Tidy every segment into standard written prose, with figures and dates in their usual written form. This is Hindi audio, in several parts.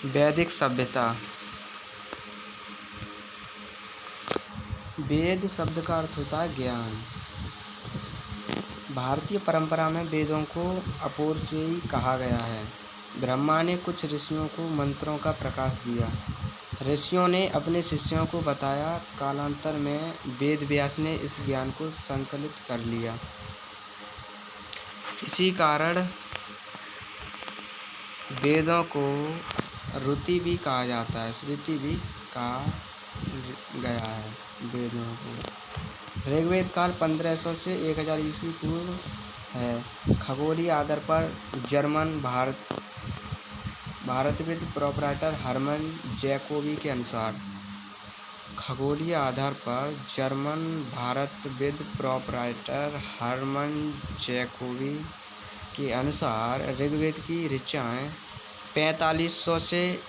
वैदिक सभ्यता। वेद शब्द का अर्थ होता है ज्ञान। भारतीय परंपरा में वेदों को अपौरुषेयी कहा गया है। ब्रह्मा ने कुछ ऋषियों को मंत्रों का प्रकाश दिया। ऋषियों ने अपने शिष्यों को बताया। कालांतर में वेद व्यास ने इस ज्ञान को संकलित कर लिया। इसी कारण वेदों को ऋति भी कहा जाता है, श्रुति भी कहा गया है वेदों को। ऋग्वेद काल 1500 से 1000 ईस्वी पूर्व है। खगोलीय आधार पर जर्मन भारतविद प्रोप्राइटर हर्मन जैकोबी के अनुसार खगोलीय आधार पर जर्मन भारतविद प्रोप्राइटर हर्मन जैकोबी के अनुसार ऋग्वेद की ऋचाएँ 4500 से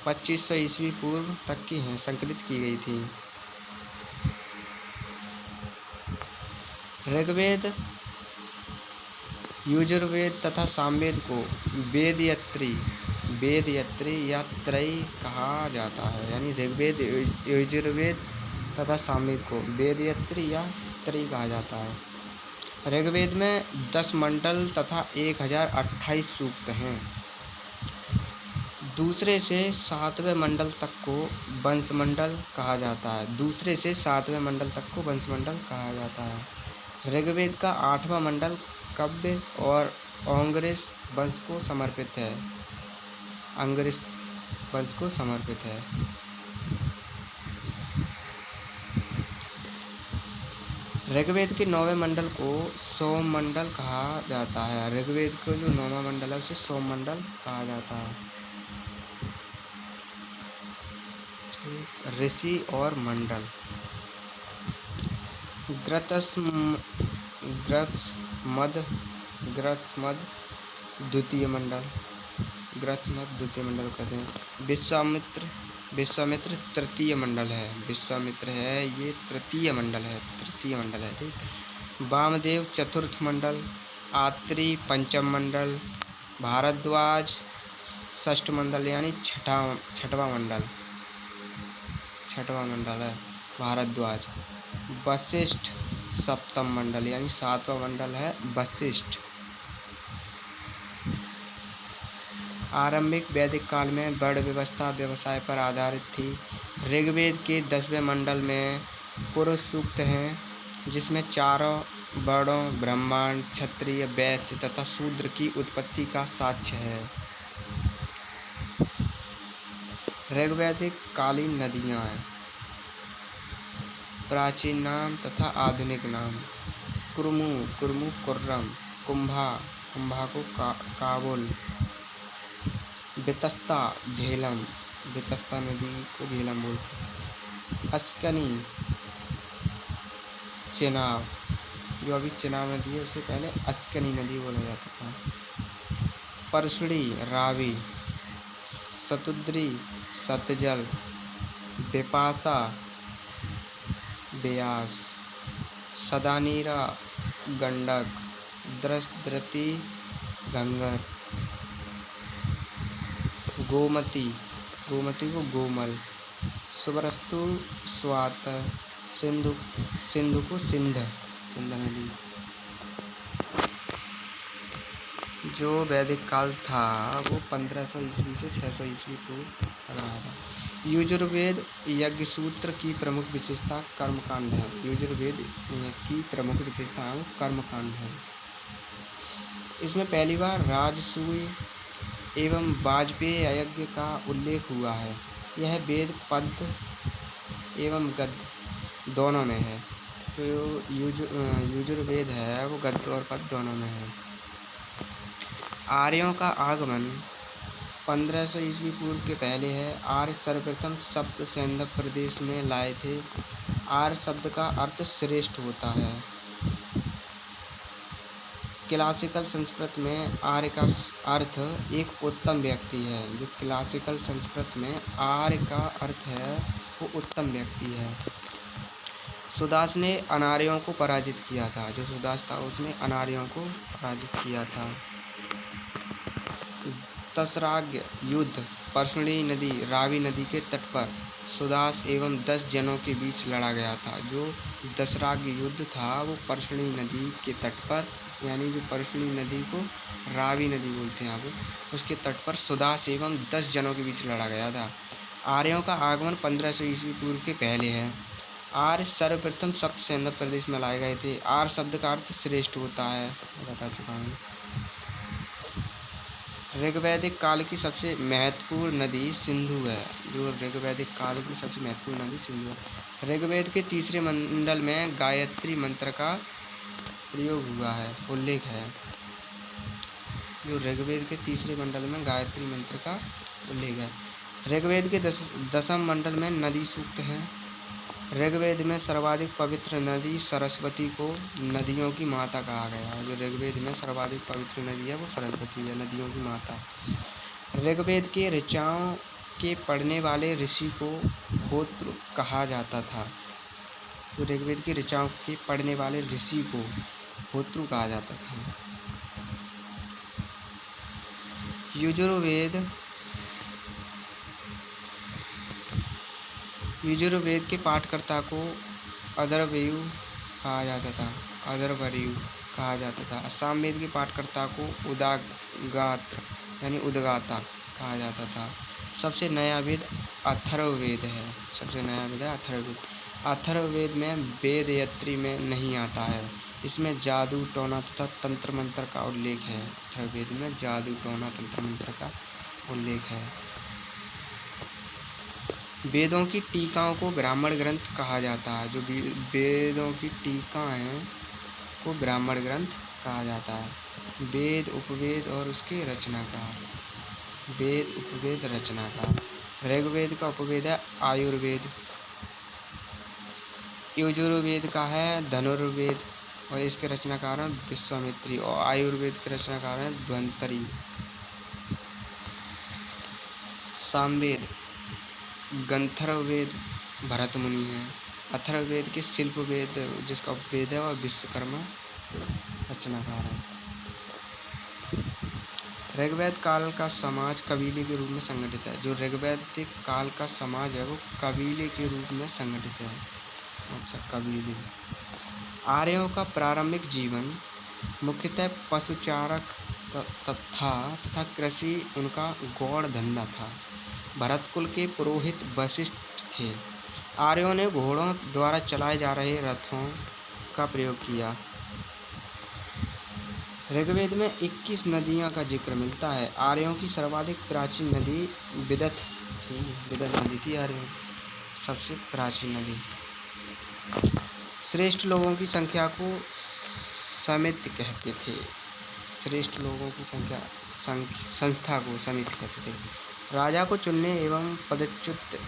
2500 ईस्वी पूर्व तक की हैं, संकलित की गई थी। ऋग्वेद, यजुर्वेद तथा सामवेद को वेदयत्री या त्रयी कहा जाता है। यानी ऋग्वेद, यजुर्वेद तथा सामवेद को वेदयत्री या त्रयी कहा जाता है। ऋग्वेद में 10 मंडल तथा 1028 सूक्त हैं। दूसरे से 7वें मंडल तक को वंशमंडल कहा जाता है। ऋग्वेद का 8वां मंडल कव्य और अंगरीष वंश को समर्पित है। ऋग्वेद के 9वें मंडल को सोम मंडल कहा जाता है। ऋग्वेद को जो 9वां मंडल है उसे सोम मंडल कहा जाता है। ऋषि और मंडल। ग्रत्समद द्वितीय मंडल कहते हैं। विश्वामित्र तृतीय मंडल है। ये तृतीय मंडल है। ठीक। वामदेव चतुर्थ मंडल। आत्रि पंचम मंडल। भारद्वाज षष्ठ मंडल यानी छठवां मंडल है भारद्वाज। वशिष्ठ सप्तम मंडल यानी 7वां मंडल है वशिष्ठ। आरंभिक वैदिक काल में वर्ण व्यवस्था व्यवसाय पर आधारित थी। ऋग्वेद के 10वें मंडल में पुरुष सूक्त हैं, जिसमें चारों वर्णों ब्राह्मण, क्षत्रिय, वैश्य तथा शूद्र की उत्पत्ति का साक्ष्य है। ऋग्वैदिक कालीन नदियाँ हैं। प्राचीन नाम तथा आधुनिक नाम। कुर्मु कुर्रम। कुंभा को काबुल। वितस्ता झेलम। वितस्ता नदी को झेलम बोलते हैं। अस्कनी चेनाब, जो अभी चेनाब नदी है उससे पहले अस्कनी नदी बोला जाता था। परसुड़ी रावी। शतुद्री सतजल। विपाशा ब्यास। सदानीरा गंडक। द्रति घंगर। गोमती को गोमल। सुबरस्तु स्वात। सिंधु को सिंध नदी। जो वैदिक काल था वो 1500 ईस्वी से 600 ईस्वी पूर्व तक रहा था। यजुर्वेद यज्ञसूत्र की प्रमुख विशेषता कर्मकांड है। इसमें पहली बार राजसूय एवं वाजपेय यज्ञ का उल्लेख हुआ है। यह वेद पद्य एवं गद्य दोनों में है। तो यजुर्वेद है वो गद्य और पद्य दोनों में है। आर्यों का आगमन 1500 ईस्वी पूर्व के पहले है। आर्य सर्वप्रथम सप्त सैंधव प्रदेश में लाए थे। आर्य शब्द का अर्थ श्रेष्ठ होता है। क्लासिकल संस्कृत में आर्य का अर्थ एक उत्तम व्यक्ति है। जो क्लासिकल संस्कृत में आर्य का अर्थ है वो उत्तम व्यक्ति है। सुदास ने अनार्यों को पराजित किया था। जो सुदास था उसने अनार्यों को पराजित किया था। तसराग युद्ध पर्शुणी नदी रावी नदी के तट पर सुदास एवं 10 जनों के बीच लड़ा गया था। जो दशराग युद्ध था वो पर्शुणी नदी के तट पर, यानी जो पर्शुणी नदी को रावी नदी बोलते हैं आप, उसके तट पर सुदास एवं 10 जनों के बीच लड़ा गया था। आर्यों का आगमन 1500 ईस्वी पूर्व के पहले है। आर्य सर्वप्रथम सप्त सैंधव प्रदेश में लाए गए थे। आर्य शब्द का अर्थ श्रेष्ठ होता है, बता चुका हूँ। ऋग्वैदिक काल की सबसे महत्वपूर्ण नदी सिंधु है। जो ऋग्वैदिक काल की सबसे महत्वपूर्ण नदी सिंधु है। ऋग्वेद के तीसरे मंडल में गायत्री मंत्र का प्रयोग हुआ है, उल्लेख है। जो ऋग्वेद के तीसरे मंडल में गायत्री मंत्र का उल्लेख है। ऋग्वेद के दसम मंडल में नदी सूक्त है। ऋग्वेद में सर्वाधिक पवित्र नदी सरस्वती को नदियों की माता कहा गया है। जो ऋग्वेद में सर्वाधिक पवित्र नदी है वो सरस्वती है, नदियों की माता। ऋग्वेद के ऋचाओं के पढ़ने वाले ऋषि को होत्र कहा जाता था। जो ऋग्वेद के ऋचाओं के पढ़ने वाले ऋषि को होत्र कहा जाता था। यजुर्वेद के पाठकर्ता को अथर्वयु कहा जाता था। अथर्वयु कहा जाता था। सामवेद के पाठकर्ता को उदागात्र यानी उद्गाता कहा जाता था। सबसे नया वेद अथर्ववेद है। सबसे नया वेद है अथर्ववेद। अथर्ववेद में वेद यत्री में नहीं आता है। इसमें जादू टोना तथा तंत्र मंत्र का उल्लेख है। अथर्ववेद में जादू टोना तंत्र मंत्र का उल्लेख है। वेदों की टीकाओं को ब्राह्मण ग्रंथ कहा जाता है। जो वेदों की टीका हैं को ब्राह्मण ग्रंथ कहा जाता है। वेद उपवेद और उसके रचनाकार। वेद उपवेद रचनाकार। ऋग्वेद का उपवेद है आयुर्वेद। यजुर्वेद का है धनुर्वेद और इसके रचनाकार हैं विश्वामित्री। और आयुर्वेद के रचनाकार हैं ध्वंतरी। सामवेद गंधर्ववेद भरत मुनि है। अथर्ववेद के शिल्पवेद जिसका उपवेद है वह विश्वकर्मा रचनाकार है। ऋग्वेद काल का समाज कबीले के रूप में संगठित है। जो ऋग्वैदिक काल का समाज है वो कबीले के रूप में संगठित है। अच्छा, कबीले। आर्यों का प्रारंभिक जीवन मुख्यतः पशुचारक तथा कृषि उनका गौड़ धंधा था। भरत कुल के पुरोहित वशिष्ठ थे। आर्यों ने घोड़ों द्वारा चलाए जा रहे रथों का प्रयोग किया। ऋग्वेद में 21 नदियों का जिक्र मिलता है। आर्यों की सर्वाधिक प्राचीन नदी विदत थी। विदत नदी थी आर्यों सबसे प्राचीन नदी। श्रेष्ठ लोगों की संख्या को समिति कहते थे। श्रेष्ठ लोगों की संस्था को समिति कहते थे। राजा को चुनने एवं पदच्युत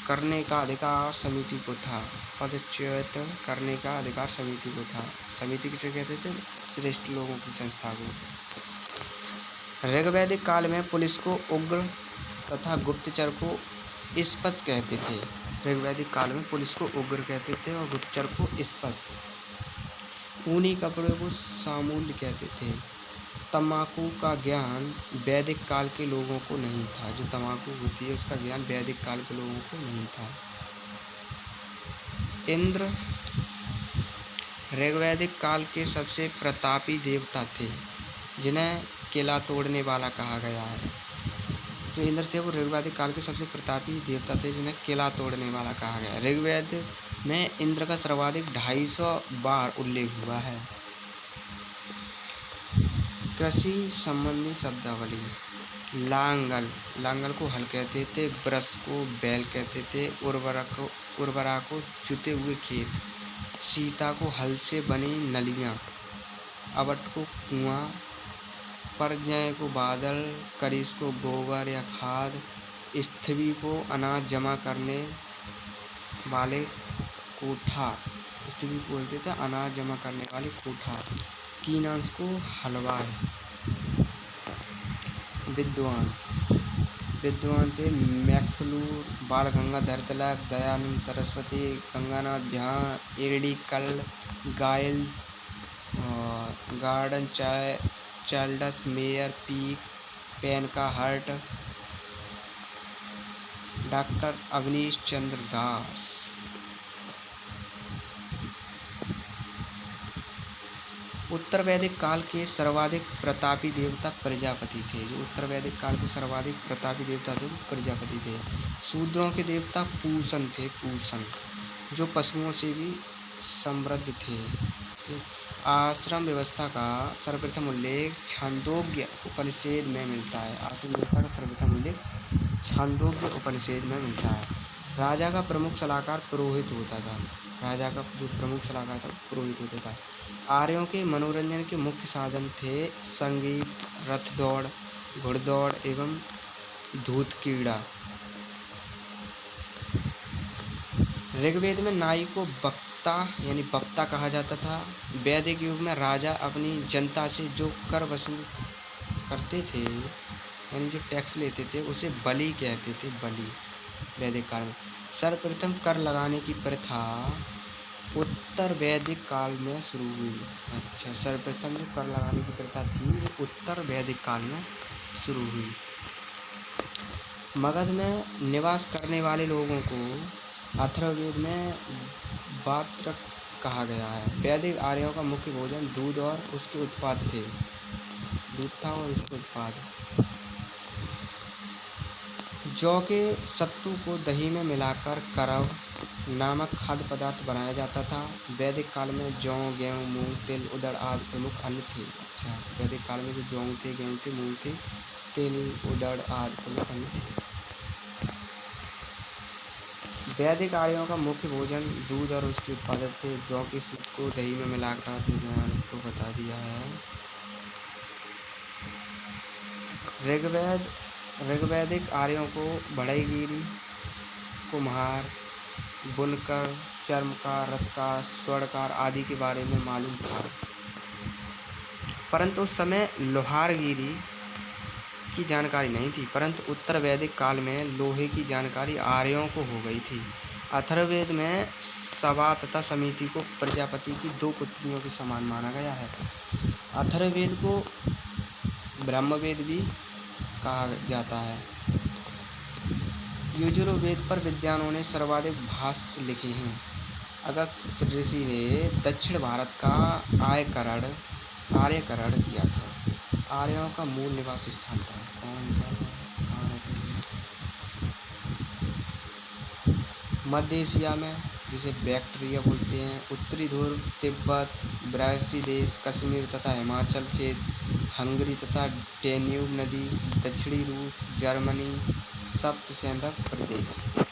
करने का अधिकार समिति को था। पदच्युत करने का अधिकार समिति को था। समिति किसे कहते थे? श्रेष्ठ लोगों की संस्था को। ऋग्वैदिक काल में पुलिस को उग्र तथा गुप्तचर को स्पष्ट कहते थे। ऋग्वैदिक काल में पुलिस को उग्र कहते थे और गुप्तचर को स्पष्ट। ऊनी कपड़े को सामूल्य कहते थे। तम्बाकू का ज्ञान वैदिक काल के लोगों को नहीं था। जो तम्बाकू होती है उसका ज्ञान वैदिक काल के लोगों को नहीं था। इंद्र ऋग्वैदिक काल के सबसे प्रतापी देवता थे जिन्हें किला तोड़ने वाला कहा गया है। जो इंद्र थे वो ऋग्वैदिक काल के सबसे प्रतापी देवता थे जिन्हें किला तोड़ने वाला कहा गया है। ऋग्वेद में इंद्र का सर्वाधिक 250 बार उल्लेख हुआ है। कृषि संबंधी शब्दावली। लांगल को हल कहते थे। वृष को बैल कहते थे। उर्वरा को जुते हुए खेत। सीता को हल से बनी नलियाँ। अवट को कुआं। परजय को बादल। करिश को गोबर या खाद। स्थिवी को अनाज जमा करने वाले कोठा। स्थिवी को बोलते थे अनाज जमा करने वाले कोठा। कीनांश को हलवाई। विद्वान थे मैक्सलूर, बाल गंगाधर तिलक, दयानंद सरस्वती, गंगानाथ झा, एडी कल, Giles, Gordon Childe, Meyer, Peake, Penka Hirt, doctor Avinash Chandra Das. उत्तर वैदिक काल के सर्वाधिक प्रतापी देवता प्रजापति थे। जो उत्तर वैदिक काल के सर्वाधिक प्रतापी देवता थे वो प्रजापति थे। शूद्रों के देवता पूषण थे, पूषण, जो पशुओं से भी समृद्ध थे। आश्रम व्यवस्था का सर्वप्रथम उल्लेख छांदोग्य उपनिषद में मिलता है। आश्रम व्यवस्था का सर्वप्रथम उल्लेख छांदोग्य उपनिषद में मिलता है। राजा का प्रमुख सलाहकार पुरोहित होता था। राजा का जो प्रमुख सलाहकार था पुरोहित होता था। आर्यों के मनोरंजन के मुख्य साधन थे संगीत, रथ दौड़, घुड़दौड़ एवं धूत क्रीड़ा। ऋग्वेद में नाई को वक्ता यानी वक्ता कहा जाता था। वैदिक युग में राजा अपनी जनता से जो कर वसूल करते थे यानी जो टैक्स लेते थे उसे बलि कहते थे, बलि। वैदिक काल में सर्वप्रथम कर लगाने की प्रथा उत्तर वैदिक काल में शुरू हुई। अच्छा, सर्वप्रथम जो कर लगाने की प्रथा थी वो उत्तर वैदिक काल में शुरू हुई। मगध में निवास करने वाले लोगों को अथर्ववेद में वात्रक कहा गया है। वैदिक आर्यों का मुख्य भोजन दूध और उसके उत्पाद थे। दूध था और उसके उत्पाद। जौ के सत्तू को दही में मिलाकर करव नामक खाद्य पदार्थ बनाया जाता था। वैदिक काल में जौ, गेहूँ, मूंग, तिल, उड़द आदि प्रमुख अन्न थे। अच्छा, वैदिक काल में जो जौ थे, गेहूँ थे, मूंग थे, तिल, उड़द आदि प्रमुख अन्न थे। वैदिक आर्यों का मुख्य भोजन दूध और उसके उत्पादक थे। जौ के सूप को दही में मिलाकर तो बता दिया है। ऋग्वैदिक आर्यों को बढ़ईगिरी, कुम्हार, बुनकर, चर्मकार, रथकार, स्वर्णकार आदि के बारे में मालूम था, परंतु उस समय लोहारगिरी की जानकारी नहीं थी। परंतु उत्तर वैदिक काल में लोहे की जानकारी आर्यों को हो गई थी। अथर्ववेद में सभा तथा समिति को प्रजापति की दो पुत्रियों के समान माना गया है। अथर्ववेद को ब्रह्मवेद भी कहा जाता है। यजुर्वेद पर विद्वानों ने सर्वाधिक भाष्य लिखे हैं। अगस्त्य ऋषि ने दक्षिण भारत का आर्यकरण किया था। आर्यों का मूल निवास स्थान था कौन सा? मध्य एशिया में, जिसे बैक्ट्रिया बोलते हैं, उत्तरी ध्रुव, तिब्बत, ब्राह्मी देश, कश्मीर तथा हिमाचल क्षेत्र, हंगरी तथा डैन्यूब नदी, दक्षिणी रूस, जर्मनी, सप्त सेंधक प्रदेश।